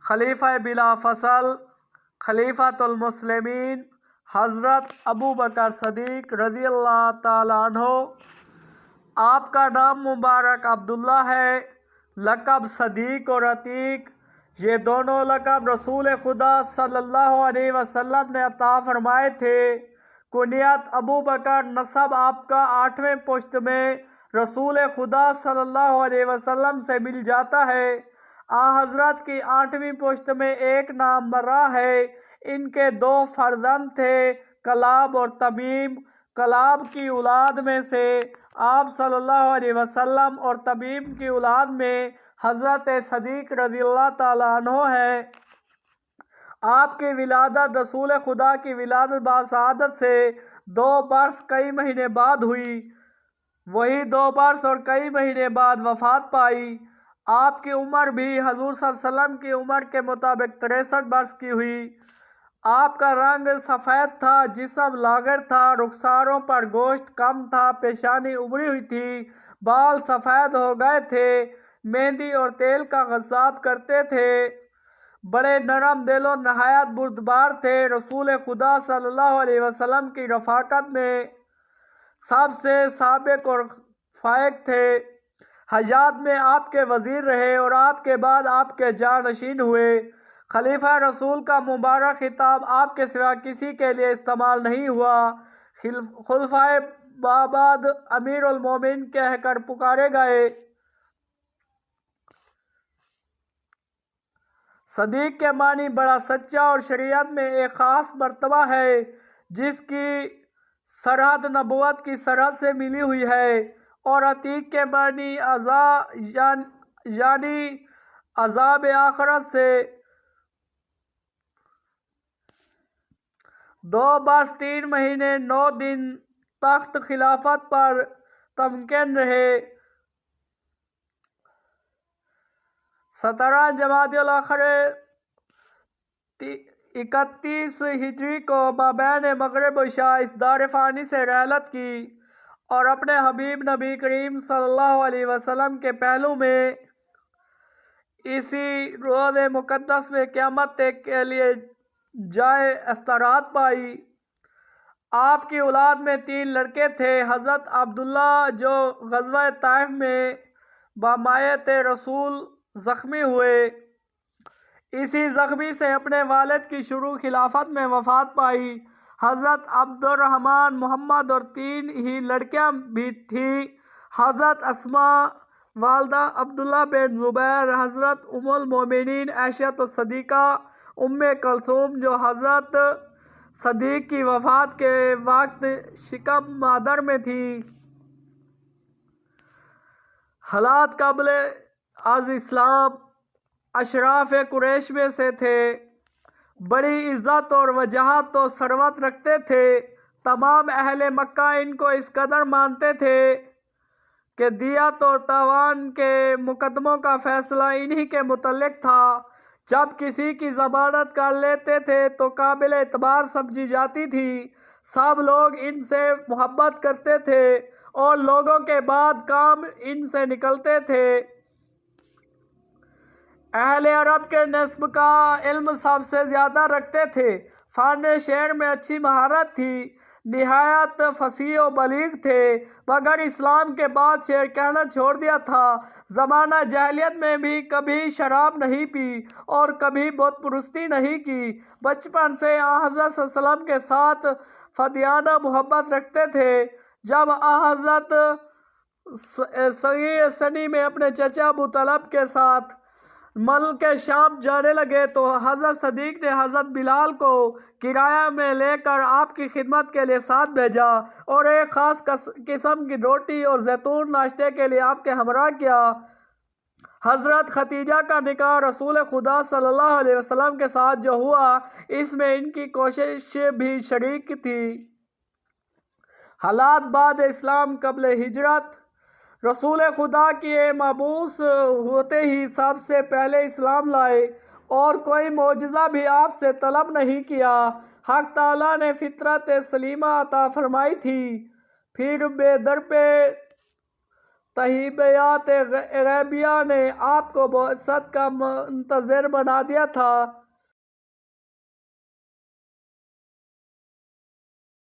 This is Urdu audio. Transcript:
خلیفہ بلا فصل خلیفۃ المسلمین حضرت ابو بکر صدیق رضی اللہ تعالیٰ عنہ۔ آپ کا نام مبارک عبداللہ ہے، لقب صدیق اور عتیق، یہ دونوں لقب رسول خدا صلی اللہ علیہ وسلم نے عطا فرمائے تھے۔ کنیت ابو بکر، نسب آپ کا 8ویں پشت میں رسول خدا صلی اللہ علیہ وسلم سے مل جاتا ہے۔ حضرت کی 8ویں پشت میں ایک نام مرہ ہے۔ ان کے 2 فرزند تھے، کلاب اور تمیم۔ کلاب کی اولاد میں سے آپ صلی اللہ علیہ وسلم اور تمیم کی اولاد میں حضرت صدیق رضی اللہ تعالیٰ عنہ ہے۔ آپ کی ولادت رسول خدا کی ولادت باسعادت سے 2 برس کئی مہینے بعد ہوئی، وہی 2 برس اور کئی مہینے بعد وفات پائی۔ آپ کی عمر بھی حضور صلی اللہ علیہ وسلم کی عمر کے مطابق 63 برس کی ہوئی۔ آپ کا رنگ سفید تھا، جسم لاغر تھا، رخساروں پر گوشت کم تھا، پیشانی ابری ہوئی تھی، بال سفید ہو گئے تھے، مہندی اور تیل کا غصاب کرتے تھے، بڑے نرم دل و نہایت بردبار تھے۔ رسول خدا صلی اللہ علیہ وسلم کی رفاقت میں سب سے سابق اور فائق تھے۔ حجاز میں آپ کے وزیر رہے اور آپ کے بعد آپ کے جانشین ہوئے۔ خلیفہ رسول کا مبارک خطاب آپ کے سوا کسی کے لیے استعمال نہیں ہوا۔ خلفائے بعد امیر المومنین کہہ کر پکارے گئے۔ صدیق کے معنی بڑا سچا اور شریعت میں ایک خاص مرتبہ ہے جس کی سرحد نبوت کی سرحد سے ملی ہوئی ہے، اور عتیق کے معنی یعنی عذاب آخرت سے 2 برس 3 مہینے 9 دن تخت خلافت پر ممکن رہے۔ 17 جمادی الاخر 31 ہجری کو مابین مغرب و عشاء اس دار فانی سے رحلت کی اور اپنے حبیب نبی کریم صلی اللہ علیہ وسلم کے پہلو میں اسی روز مقدس میں قیامت تک کے لیے جائے استراحت پائی۔ آپ کی اولاد میں 3 لڑکے تھے۔ حضرت عبداللہ جو غزوہ طائف میں بمعیت رسول زخمی ہوئے، اسی زخمی سے اپنے والد کی شروع خلافت میں وفات پائی۔ حضرت عبد الرحمن، محمد اور 3 ہی لڑکیاں بھی تھیں۔ حضرت اسماء والدہ عبداللہ بن زبیر، حضرت ام المومنین عائشہ الصدیقہ ام کلثوم جو حضرت صدیق کی وفات کے وقت شکم مادر میں تھی۔ حالات قبل از اسلام اشراف قریش میں سے تھے، بڑی عزت اور وجاہت و ثروت رکھتے تھے۔ تمام اہل مکہ ان کو اس قدر مانتے تھے کہ دیت اور تاوان کے مقدموں کا فیصلہ انہی کے متعلق تھا۔ جب کسی کی ضمانت کر لیتے تھے تو قابل اعتبار سمجھی جاتی تھی۔ سب لوگ ان سے محبت کرتے تھے اور لوگوں کے بعد کام ان سے نکلتے تھے۔ اہل عرب کے نسب کا علم سب سے زیادہ رکھتے تھے، فن شعر میں اچھی مہارت تھی، نہایت فصیح و بلیغ تھے، مگر اسلام کے بعد شعر کہنا چھوڑ دیا تھا۔ زمانہ جاہلیت میں بھی کبھی شراب نہیں پی اور کبھی بت پرستی نہیں کی۔ بچپن سے حضرت صلی اللہ علیہ وسلم کے ساتھ فدیانہ محبت رکھتے تھے۔ جب حضرت صغیر سنی میں اپنے چچا ابو طالب کے ساتھ ملک شام جانے لگے تو حضرت صدیق نے حضرت بلال کو کرایہ میں لے کر آپ کی خدمت کے لیے ساتھ بھیجا اور ایک خاص قسم کی روٹی اور زیتون ناشتے کے لیے آپ کے ہمراہ کیا۔ حضرت ختیجہ کا نکاح رسول خدا صلی اللہ علیہ وسلم کے ساتھ جو ہوا، اس میں ان کی کوشش بھی شریک تھی۔ حالات بعد اسلام قبل ہجرت رسول خدا کے مبعوث ہوتے ہی سب سے پہلے اسلام لائے اور کوئی معجزہ بھی آپ سے طلب نہیں کیا۔ حق تعالیٰ نے فطرت سلیمہ عطا فرمائی تھی، پھر بے در پہ طیبیات غیبیہ نے آپ کو بعثت کا منتظر بنا دیا تھا۔